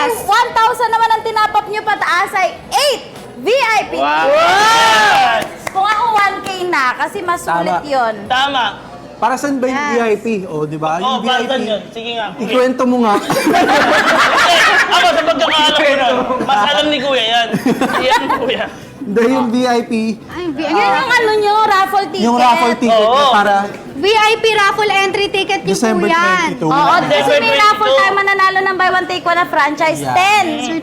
Ang 1,000 naman ang tinapap nyo pataas ay 8 VIP. Wow! Kung ako 1K na, kasi mas sulit yun. Tama. Para saan ba yung Yes. VIP? O, di ba? Oo, Yung para VIP. saan yun? Sige nga. Ikwento mo nga. Ako, sa pagkakaalam ko na, mas alam ni Kuya yan. Yan, Kuya. Dahil yung VIP, Ay, Yun yung ano nyo, raffle ticket. yung raffle ticket Oo. na para VIP raffle entry ticket yung December po yan. 22. Oo, kasi December may raffle 22. tayo mananalo ng buy one take one na franchise. Yeah.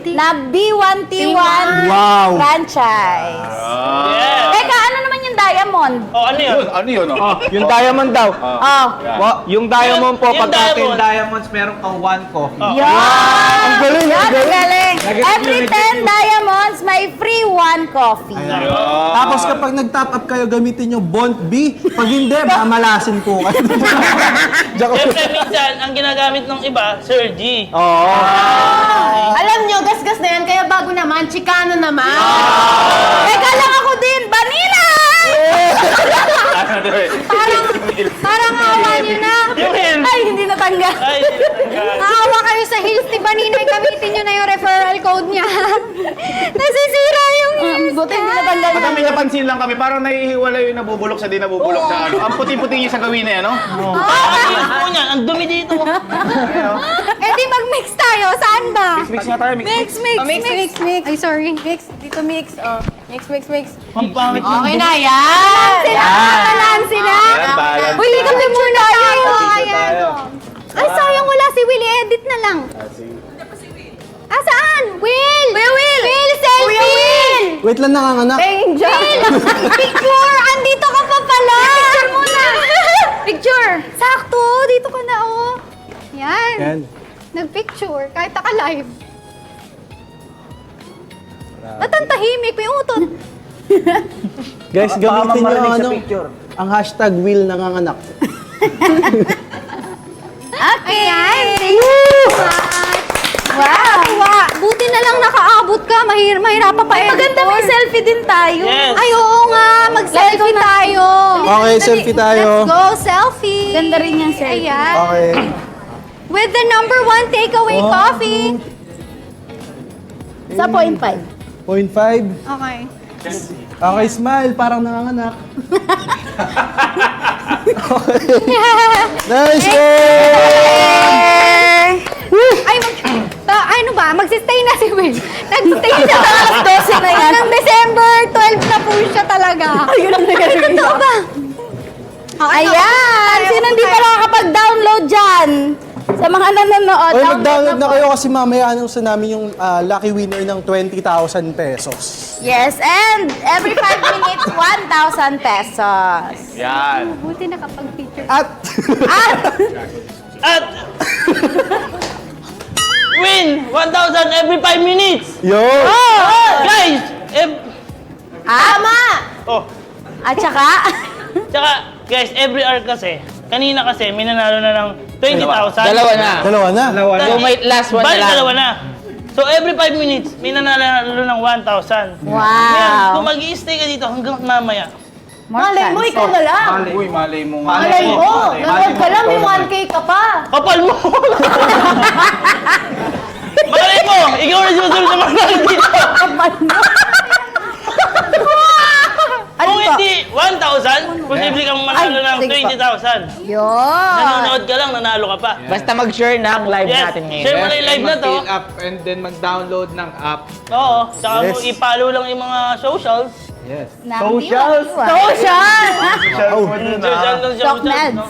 10 na B1T1 Wow. franchise. Yeah. Teka, ano naman yung diamond? Oh, ano yun? Ano yun? Oh, yung diamond daw. Oh, Yung diamond po, Yung pagka 10 diamond. diamonds, meron kang 1 coffee. yan! Ang galing, Yan, ang ang galing. galing. Every 10 diamonds, may free 1 coffee. Ayan. Tapos kapag nag-top up kayo, gamitin nyo Bond B. Pag hindi, mamalasin po kayo. Joke. Siyempre, minsan, ang ginagamit ng iba, Sir G. Oo. Alam nyo, gasgas na yan, kaya bago naman, Chicano naman. Teka lang ako din, vanilla! Parang awa nyo na. Ay, hindi natanggal. Ay, Aawa kayo sa heels ni Baninay, gamitin nyo na yung referral code niya. Nasisira yung heels Buti hindi natanggal. Pagka may napansin lang kami, parang nahihiwala yung nabubulok sa di nabubulok sa ano. Ang puti-puti niya sa gawin na yan, no? ang niyan, ang dumi dito. Eh di mag-mix tayo, saan ba? Mix nga tayo, mix. Mix. Ay, sorry. Mix, dito mix. Oh. Mix. Ang pangit ng Okay na, yan! Talaan sila. Ayan, balance. Willie, kami muna tayo. Ayan. Ay, sayang wala si Willie. Edit na lang. Ah, saan? Will! Will, selfie! Kuya Will! Wait lang, nanganganak. Angel! Picture! Andito ka pa pala! Picture muna! Picture! Sakto! Dito ka na, oh. Yan. Yan. Nag-picture. Kahit naka-live. Ba't ang tahimik? May utot. Guys, gamitin nyo marinig sa ano, picture. ang hashtag Will nanganganak. Okay. Thank you so much. Wow! Buti na lang nakaabot ka. Mahirapan pa Maganda may selfie din tayo. Yes. Ay, oo nga. Mag-selfie tayo. Okay, selfie tayo. Let's go, selfie. Ganda rin yung selfie. Ayan. Okay. With the #1 takeaway coffee. Sa 0.5. 0.5. Okay. Okay, smile. Parang nanganganak. Nice one! Ay, ano ba? Magsistay na si Will. Nag-stay siya sa alas 12 na yan. Hanggang December 12 na po siya talaga. Ayun ang nagagawin. Totoo ba? Ayan! Sino hindi pa nakakapag-download dyan? Sa mga nanonood, Oy, mag-download na kayo kasi mamaya announce na namin yung lucky winner ng 20,000 pesos. Yes, and every 5 minutes, 1,000 pesos. Yan. Buti nakapag-picture. At At win 1,000 every 5 minutes. yo! Guys, Tama! oh, At saka, tsaka guys, every hour kasi, kanina kasi may nanalo na ng 20,000. Dalawa na. Dalawa na. So may last one na Bali, lang. dalawa na. So every 5 minutes, may nanalo ng 1,000. Ngayon, kung wow! mag-i-stay ka dito hanggang mamaya, Malay mo, ikaw na lang. Uy, malay mo nga. Malay mo, nanood ka lang, may 1K ka pa. kapal mo! Malay mo! Ikaw na sinusunod sa mga nanalo dito. Ano Kung to? hindi 1,000, posible kang manalo Ay, ng sige pa. 20,000. Yun. Nanonood ka lang, nanalo ka pa. Basta mag-share ng live Yes, natin ngayon. share mo na yung live na to. Mag-fill up and then mag-download ng app. Oo, tsaka mo Yes. i-follow lang yung mga socials. Yes. Socials! Social Social! lang social, Stockmeds. no?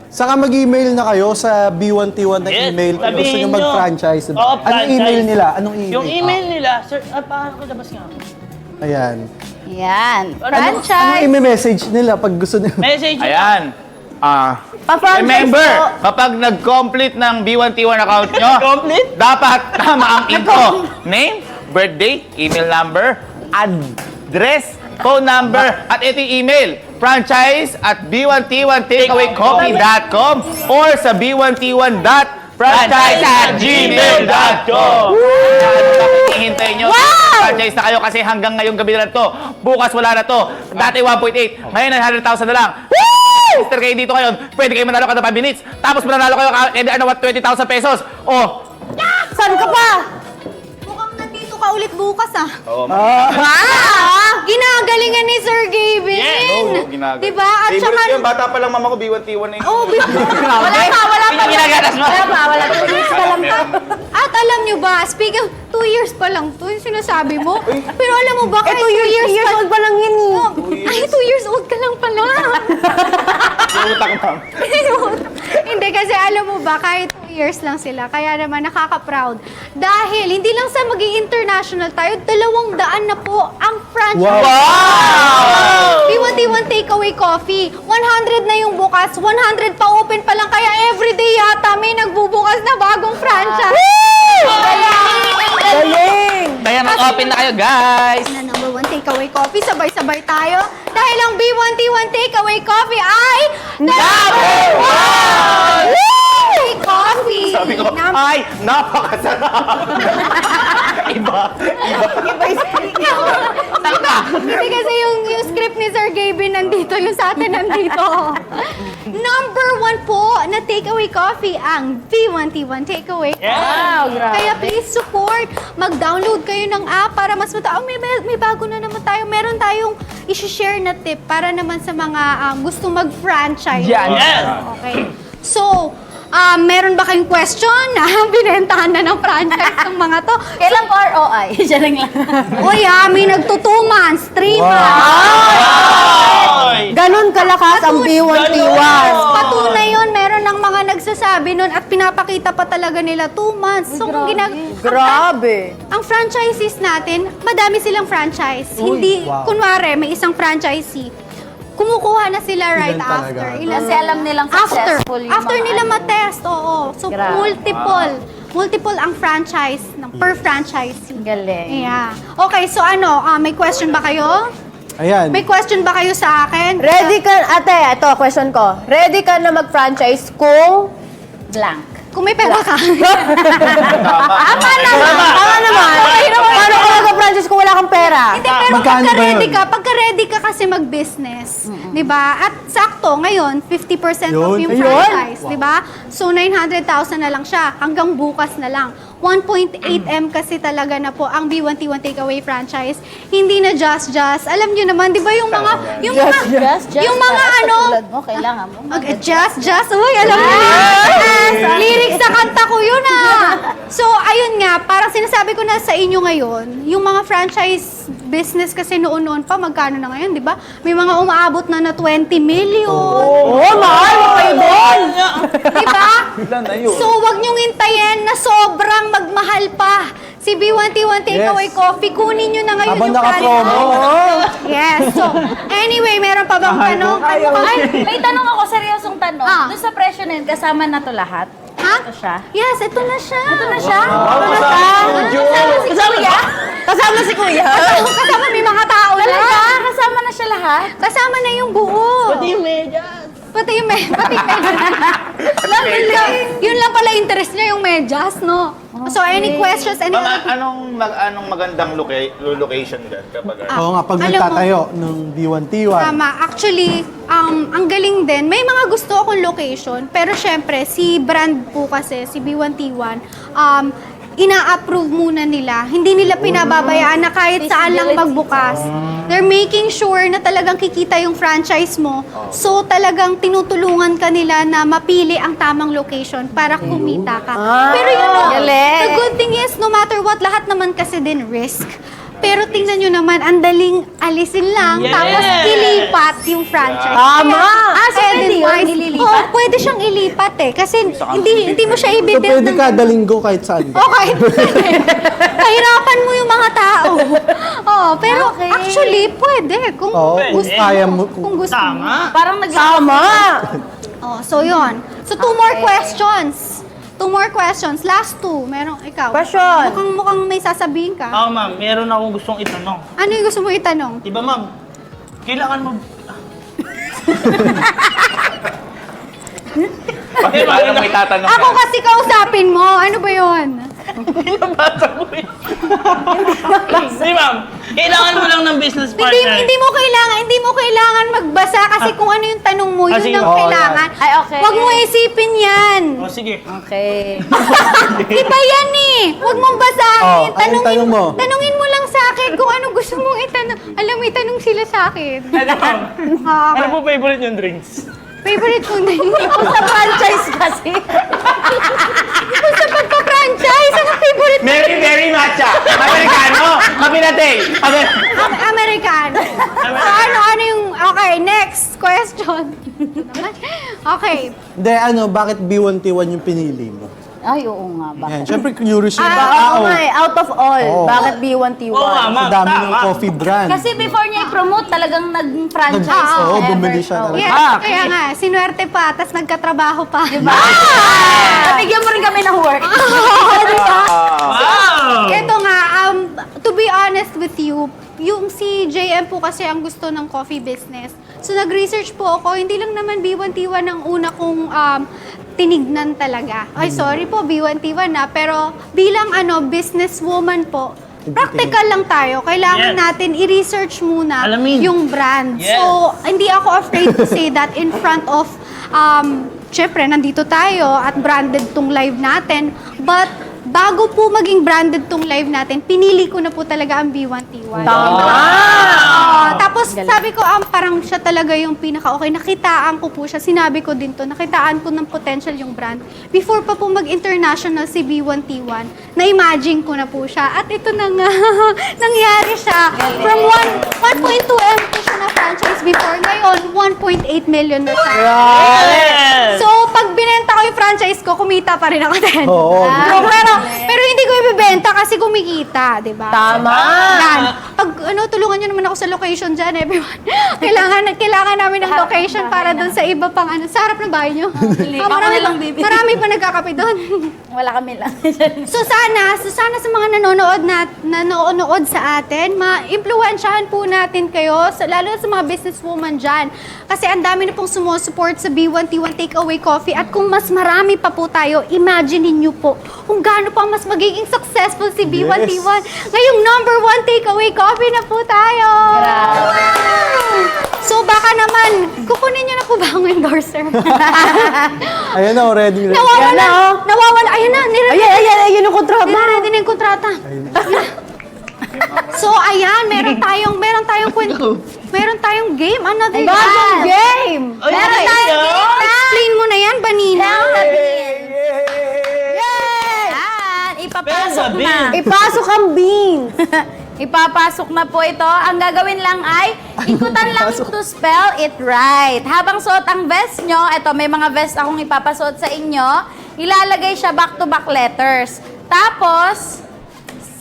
Saka mag-email na kayo sa B1T1 na Yes, email kung gusto sabihin nyo nyo. mag-franchise. Oo, Anong franchise. email nila? Anong email? Yung email nila, sir, paano ko labas nga? Ayan. Yan. Anong Franchise. i-message nila pag gusto nila? Message. Ayan. Pa-franchise Remember, po. kapag nag-complete ng B1T1 account nyo, Complete? dapat tama ang info. Name, birthday, email number, address, phone number, at ito yung email. Franchise at b1t1takeawaycoffee.com or sa b1t1.franchise@gmail.com. Hihintay nyo. Franchise na kayo kasi hanggang ngayong gabi na to. Bukas wala na to. Dati 1.8. Ngayon 900,000 na lang. Mister kayo dito ngayon, pwede kayo manalo kada 5 minutes. Tapos mananalo kayo, 20,000 pesos. Oh, Saan ka pa? bukas ah. Oo, Ginagalingan ni Sir Gavin. Oo, ginagawa. Diba? At Favorite saka, ko yung bata pa lang mama ko, B1T1 na yun. oh, Wala pa. Yung ginagatas mo. Wala. 2 years pa lang to. At alam nyo ba, speaking of 2 years pa lang to, yung sinasabi mo. Pero alam mo ba, kahit 2 years old pa lang yun eh. Ay, 2 years old ka lang pala. Utak, ma'am. Hindi, kasi alam mo ba, kahit 2 years lang sila, kaya naman nakaka-proud. Dahil, hindi lang sa maging international tayo, 200 na po ang franchise. B1T1 Takeaway Coffee. 100 na yung bukas, 100 pa open pa lang, kaya everyday yata may nagbubukas na bagong franchise. Galing! Kaya mag-open na kayo, guys! Na number 1 Takeaway Coffee, sabay-sabay tayo. Dahil ang B1T1 Takeaway Coffee ay number 1! Coffee! Sabi ko, ay, napakasarap! Iba. Hindi kasi yung script ni Sir Gavin nandito, yung sa atin nandito. Number 1 po na takeaway coffee ang B1T1 Takeaway. Wow, grabe. Kaya please support. Mag-download kayo ng app para mas mata. Oh, may bago na naman tayo. Meron tayong i-share na tip para naman sa mga gustong mag-franchise. Yan. Yes! Okay. So, meron ba kayong question na binentahan na ng franchise ng mga to? Kailan ko ROI? Siya lang lang. Uy, may nagto 2 months, 3 months. Ganon kalakas ang B1T1. Patunay yun, meron ng mga nagsasabi nun at pinapakita pa talaga nila 2 months. So, kung Grabe. ang franchises natin, madami silang franchise. Hindi, wow. kunwari, may isang franchisee. Kumukuha na sila right talaga. after. Kasi alam nilang successful yung After mga nila ano. matest, oo. So, Grabe. multiple ang franchise, per franchisee. Galing. Yeah. Okay, so may question ba kayo? Ayan. May question ba kayo sa akin? Ready ka, ate, ito, question ko. Ready ka na mag-franchise kung... Blank. Kung may pera ka. Tama naman. Paano ka mag-franchise kung wala kang pera? Hindi, pero Magkano ba yun? pagka ready ka kasi mag-business, di ba? At sakto, ngayon, 50% off Yun. yung franchise, di ba? So, 900,000 na lang siya, hanggang bukas na lang. 1.8M kasi talaga na po ang B1T1 Takeaway franchise. Hindi na just. Alam nyo naman, di ba yung mga, yung mga Tulad mo, kailangan mo. just. Uy, alam mo lyrics sa kanta ko yun So, ayun nga, parang sinasabi ko na sa inyo ngayon, yung mga franchise business kasi noon pa, magkano na ngayon, di ba? May mga umaabot na 20 million. Mahal mo kayo doon. Di ba? So, wag niyong hintayin na sobrang magmahal pa. Si B1T1 Takeaway Yes. Coffee, kunin niyo na ngayon Habang yung naka-promo. Yes. So, anyway, meron pa bang tanong? Ay, may tanong ako, seryosong tanong. Doon sa presyo na yun, kasama na to lahat? Ha? Ito siya? Yes, ito na siya. Ito na siya? Kasama si Kuya? Kasama si Kuya. Kasama may mga tao na. Talaga? Kasama na siya lahat? Kasama na yung buo. Pati yung medyas. Pati yung Yun lang pala interest niya, yung medyas, no? So, any questions? Any Mga anong magandang location dyan kapag Oo nga, pag Alam mo- nagtatayo ng B1T1. Tama. Actually, ang galing din. May mga gusto akong location, pero syempre, si brand po kasi, si B1T1, ina-approve muna nila. Hindi nila pinababayaan na kahit saan lang magbukas. They're making sure na talagang kikita yung franchise mo. So, talagang tinutulungan ka nila na mapili ang tamang location para kumita ka. Pero the good thing is, no matter what, lahat naman kasi din risk. Pero tingnan nyo naman, ang daling alisin lang, Yes! tapos ilipat yung franchise. Tama! So pwede yun, ililipat? Oo, pwede siyang ilipat kasi hindi mo siya So, i-build pwede kada linggo kahit saan. Okay. Pahirapan mo yung mga tao. Oo, pero Okay. actually, pwede. Kung Oo, gusto kaya mo. mo. Kung gusto mo. Tama. Parang Tama! Oh, so yun. So, 2 more questions. 2 more questions. Last 2. Meron, ikaw. Question. Mukhang may sasabihin ka. Ako ma'am, meron akong gustong itanong. Ano yung gusto mo itanong? Diba ma'am, kailangan mo... Bakit parang may tatanong Ako ka? kasi kausapin mo. Ano ba yun? Binabasa mo eh. Di ma'am, kailangan mo lang ng business partner. Hindi mo kailangan magbasa kasi kung ano yung tanong mo, yun sige. ang Oo, kailangan. Ay, okay. Huwag mo isipin yan. O sige. Okay. Iba yan eh. Huwag mong basahin. Oh, anong tanong mo? Tanungin mo lang gusto mong itanong? Alam mo, itanong sila sa akin. Ano po favorite yung drinks? Favorite ko na yun. Sa franchise kasi. Kung sa pagpa-franchise, ang favorite ko. Very, very matcha. Amerikano. Kabinatay. Americano. So, ano yung... Okay, next question. Okay. Hindi, bakit B1T1 yung pinili mo? Ay, oo nga ba? Yan, syempre curious yung mga Oo tao. nga eh, out of all, Oo. bakit B1T1? Oo nga, Sa ma'am. dami ng Tama. coffee brand. Kasi before niya i-promote, talagang nag-franchise. Oo, ever. bumili siya Oo. talaga. Yes, kaya nga, sinuwerte pa, tas nagkatrabaho pa. Diba? Nabigyan mo rin kami ng work. Wow! Ito nga, to be honest with you, yung si JM po kasi ang gusto ng coffee business. So nag-research po ako, hindi lang naman B1T1 ang una kong tinignan talaga. Ay, sorry po, B1T1 na. Pero bilang businesswoman po, practical lang tayo. Kailangan Yes. natin i-research muna Alamin. yung brand. Yes. So, hindi ako afraid to say that in front of, syempre, nandito tayo at branded tong live natin. But, bago po maging branded tong live natin, pinili ko na po talaga ang B1T1. Tapos sabi ko, parang siya talaga yung pinaka-okay. Nakitaan ko po siya. Sinabi ko din to, nakitaan ko ng potential yung brand. Before pa po mag-international si B1T1, na-imagine ko na po siya. At ito na nga, nangyari siya. From 1.2M po siya na franchise before. Ngayon, 1.8 million na siya. Yes! So, pag binenta ko yung franchise ko, kumita pa rin ako din. Oo. Pero hindi ko ibibenta kasi kumikita, di ba? Tama. Yan. Pag tulungan niyo naman ako sa location dyan, everyone. kailangan namin ng location para doon sa iba pang sa harap ng bahay niyo. Ako na lang bibili. Marami pa nagkakape doon. Wala kami lang. So sana sa mga nanonood sa atin, ma-impluwensyahan po natin kayo, lalo na sa mga businesswoman dyan. Kasi ang dami na pong sumusupport sa B1T1 Takeaway Coffee at kung mas marami pa po tayo, imagine niyo po kung gaano pa mas magiging successful si B1T1. Ngayong #1 Takeaway Coffee na po tayo! So baka naman, kukunin niyo na po ba ang endorser? Ayan na, ready. Nawawala, ayun na, Ayan yung kontrata. Ready na yung kontrata. So, ayan, meron tayong kwento. Meron tayong game. Another Bagong game! Ay, Meron nice tayong yan. game. Explain mo na yan, Banina. Yan, ipapasok Pero na. Ipasok ang beans. Ipapasok na po ito. Ang gagawin lang ay ikutan lang to spell it right. Habang suot ang vest nyo, ito may mga vest akong ipapasuot sa inyo, ilalagay siya back-to-back letters. Tapos,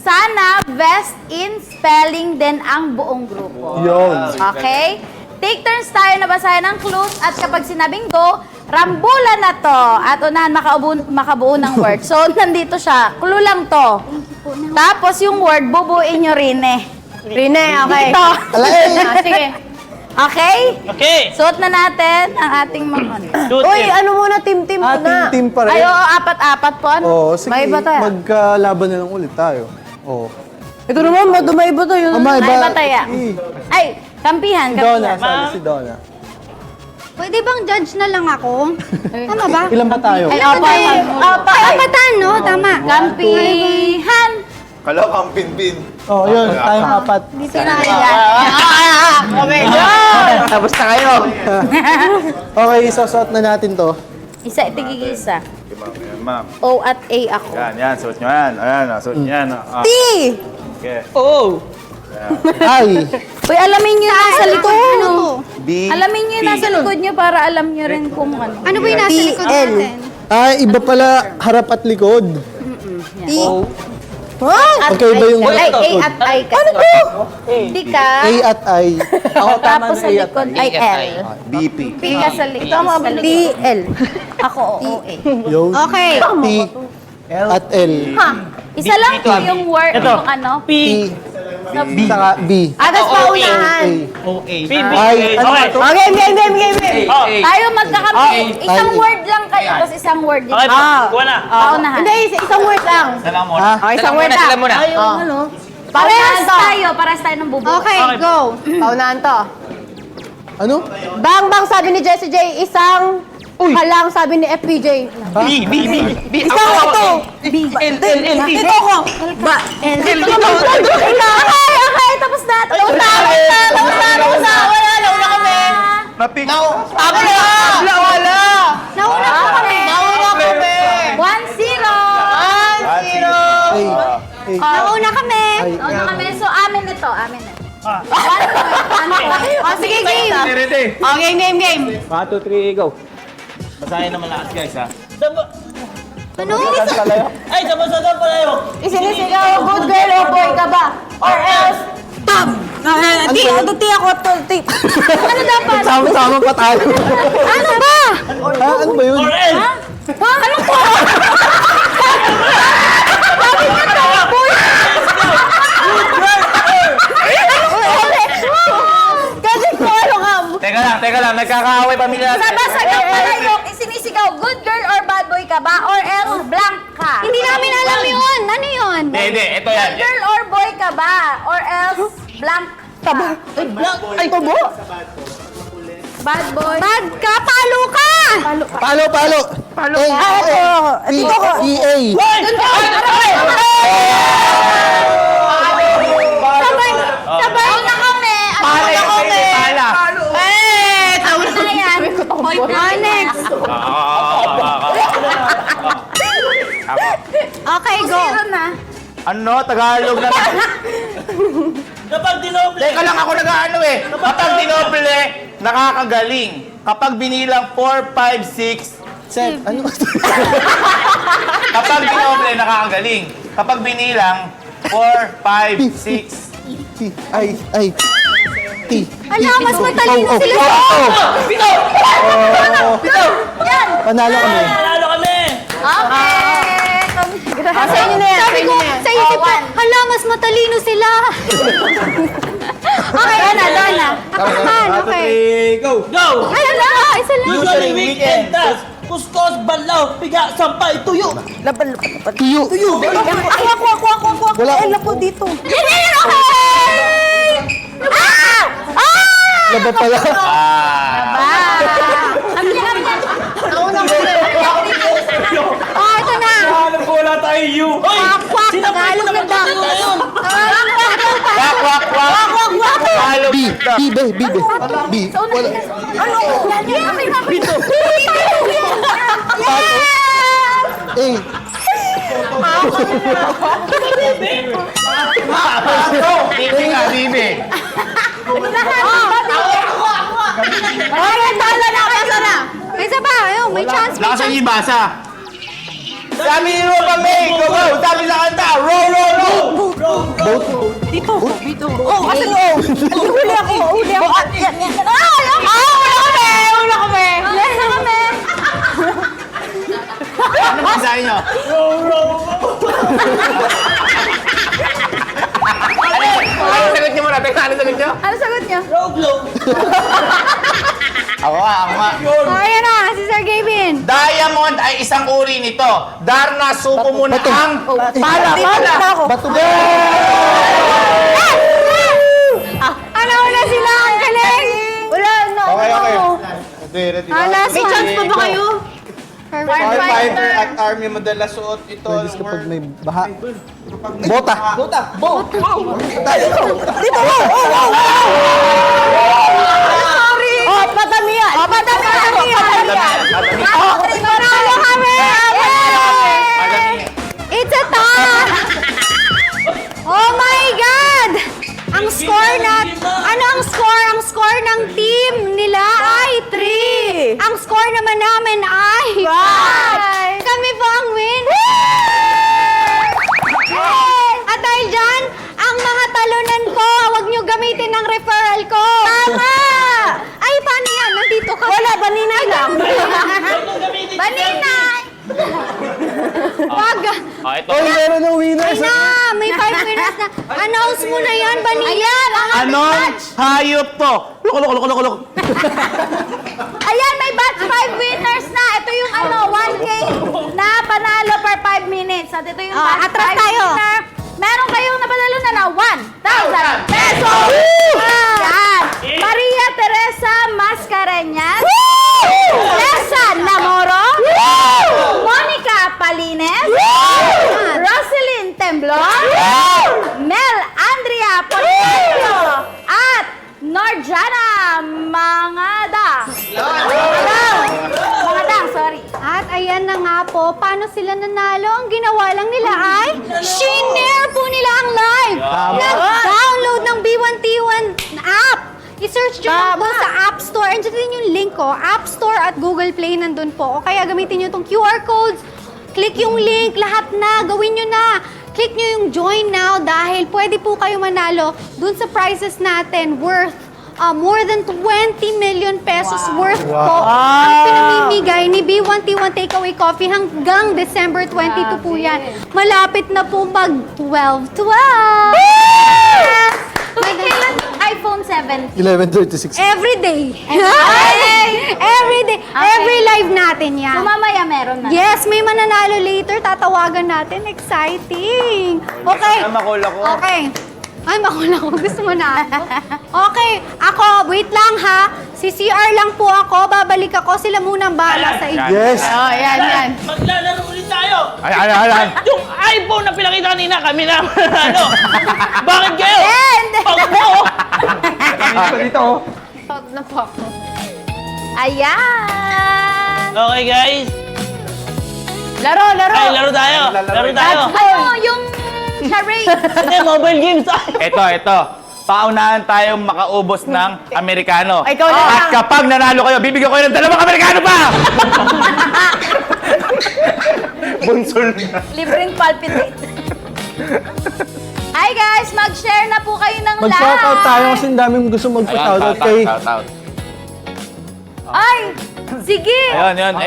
sana vest in spelling din ang buong grupo. Yun. Okay? Take turns tayo na basahin ang clues at kapag sinabing go, rambulan na to. At unahan makabuo ng word. So, nandito siya. Clue lang to. Tapos yung word, bubuin nyo rin eh. Rine, okay. Dito. Sige. Okay? Okay. Suot na natin ang ating mga... Shoot Uy, it. ano muna, team-team muna. Team pa Ay, rin. oo, apat-apat po. Ano? Oo, sige. May iba tayo. Magkalaban na lang ulit tayo. Oo. Ito naman, dumaiba to yun. Ama, Ay, bataya. Si Ay, kampihan, Donna, kampihan. sabi si Donna. Pwede bang judge na lang ako? Tama ba? Ilan ba tayo? Ay, Ilan ba tayo? Apatan, no? Tama. Kampihan. Kala kang pinpin. Oo, yun. Tayong apat. Dito na Tapos na kayo. Okay, isosot na natin to. Isa, tigigisa. Yan, ma'am. O at A ako. Yan, suot nyo yan. Ayan, suot nyo yan. T! Okay. Oh! Ay, Uy, alamin nyo yung nasa likod. Ano to? B. Alamin nyo yung nasa likod nyo para alam nyo rin kung ano. Ano ba yung nasa likod natin? iba pala harap at likod. Okay ba yung Ay, harap A at at I kasi. Ano to? Hindi ka. A at I. Tapos sa likod ay L. BP. P ka sa likod. Tama ba? B, L. Ako, O, A. Yun. Okay. T at L. Isa lang po yung word, yung ano. P. T saka B. Atas pa unahan. P. Ay, ano Okay. to? Okay, game. Oh. Tayo magkakampi. Isang Ay. word lang kayo, tapos isang word din. Okay, kuha na. Paunahan. Hindi, isang word lang. Ha? Okay, isang word lang. Sila muna. Parehas tayo. Parehas tayo ng bubuo. Okay, go. Paunahan to. Ano? Bang sabi ni Jessie J, isang halang sabi ni FPJ. B. Isang ito. L. Ito ko. Okay, Tapos na. Wala, nauna kami. Napik. Ako na! Wala! Nauna po kami. Nauna kami. 1-0. Ay, ay, Nauna kami. Nauna kami. So, amin ito. Amin na. Oh, sige, game. Oh, game. 1, 2, 3, go. Basahin naman lakas guys ha. Ano? Ay, tapos na pala yun. Isinisigaw, good girl o boy ka ba? Or else, tab! Ti ako, ti. Ano dapat? sama-sama pa tayo. Ano ba? Ano ba yun? Or else. Ha? Anong po? Kasi ko, ano ka? Teka lang, nagkakaaway pamilya natin. Sabasagaw pala yung isinisigaw, good girl or bad boy ka ba? Or else blank ka? Hindi namin alam yun. Ano yun? Hindi, ito yan. Good girl or boy ka ba? Or else blank ka? Ay, tabo. Bad boy. Bad ka, palo ka! Palo. Dito ko. EA. Sabay na kami. Pala yung pala. Tawag na yan. Point na next. Okay, go. Zero na. Ano? Tagalog na. Kapag dinoble. Teka lang, ako nag-ano eh. Kapag dinoble, nakakagaling. Kapag binilang 4, 5, 6, Set, ano? kapag dinoble, nakakagaling. Kapag binilang 4, 5, 6, Ay. T. Ala, mas matalino sila. Yan. Panalo kami. Nanalo kami. Okay. Sa inyo na yan. Sabi ko, sa isip ko, hala, mas matalino sila. Okay, Donna. Ako naman, okay. Go! Ay, hala, isa lang. Usually weekend tas. Kuskos, banlaw, piga, sampay, tuyo. Tuyo. Ako. Wala Eh, akong- naku, dito. Okay! Ah! Laba pala. Oh, ito na. Wala tayo, you. Hoy! Kwak, Tagalog na daw. wak. Tagalog. B. Wala. A. Bibi. Okay, tala na, basta na. Isa pa, ayun, may chance. Lakasan niyo yung basa. Sabi niyo kami, go. Sabi sa kanta, roll. Dito. Oh, asan yung huli ako. Wala kami. Ano masahin niyo? Ano sagot niyo muna? Teka, ano sagot niyo? Ano sagot niyo? Ako nga. Oh, ayan na, si Sir Gavin. Diamond ay isang uri nito. Darna, supo mo na ang... Pala ako. Bato. Ano na sila? Ang galing. Wala na. Okay. Ready. Last May one. chance pa ba kayo? Firefighter at army madalas suot ito. Pwede kapag may baha. Bota. Oh, patamiyan. Maralo kami! It's a tie! Oh my God! Ang score na... Ano ang score? Ang score ng team nila ay 3. Ang score naman namin ay 5. Kami po ang win. At dahil dyan, ang mga talunan ko, huwag nyo gamitin ng referral ko. Tama! Ay, paano yan? Nandito ka. Wala, baninay lang. Baninay! Wag. Ito. Oy, meron ng winners. Ay na, may 5 winners na. Announce mo na yan, Banila. Ayan, ang Anong hayop to? Loko. Ayan, may batch 5 winners na. Ito yung 1K na panalo per 5 minutes. At ito yung batch atras 5 tayo. winner. Meron kayong napanalo na 1,000 pesos! Yan! Maria Teresa Mascareñas. Lesa Namoro. Monica Palines. Roselyn Temblor. Mel Andrea Portero. paano sila nanalo. Ang ginawa lang nila ay shinare po nila ang live. Nag-download ng B1T1 app. I-search nyo lang po sa App Store. Andiyan din yung link ko. App Store at Google Play nandun po. O kaya gamitin nyo itong QR codes. Click yung link. Lahat na. Gawin nyo na. Click nyo yung join now dahil pwede po kayo manalo dun sa prizes natin worth more than 20 million pesos worth po ang pinamimigay ni B1T1 Takeaway Coffee hanggang December 22 po yan. Malapit na po mag 12/12. Uy, kailan yung iPhone 7? 11:36. Every day. Every Every day. Every live natin So, yan. mamaya meron na. Yes, may mananalo later. Tatawagan natin. Exciting. Okay. Makul ako. Okay. Ay, makula ko. Gusto mo na ako? Okay. Ako, wait lang ha. Si CR lang po ako. Babalik ako. Sila muna ang bahala sa inyo. Yes. Oh, yan. Maglalaro ulit tayo. Ay. Yung iPhone na pinakita kanina, kami na manalo. Bakit kayo? Hindi. Pag mo. Dito, oh. Out na po ako. Ayan! Okay, guys. Laro! Ay, laro tayo. Laro tayo. Ano, yung charade. Hindi, mobile games tayo. Ito. Paunahan tayong makaubos ng Amerikano. Ikaw na At kapag nanalo kayo, bibigyan ko kayo ng 2 Amerikano pa! Bunsol na. Libreng palpitate. Hi guys! Mag-share na po kayo ng Mag-shoutout tayo live! kasi ang daming gusto magpa-shoutout kay... Shout. Ay! Sige! Ayun.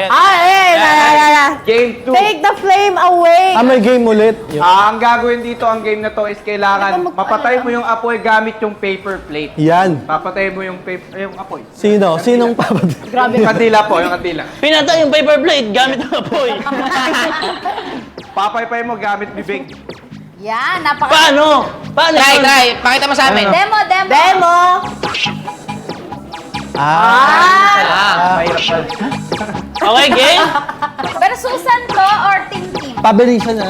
Game 2. Take the flame away. may game ulit. Yun. Ang gagawin dito, ang game na to is kailangan mapatay mo yung apoy gamit yung paper plate. Yan. Papatay mo yung yung apoy. Sinong papatay? Yung kandila po, yung kandila. Pinatay yung paper plate gamit ang apoy. Papaypay mo gamit bibig. Yan, napaka... Paano? Try. Pakita mo sa amin. Demo! Demo. Mahirap na. Okay, game? Pero Susan to or Team Team? Pabilisan na.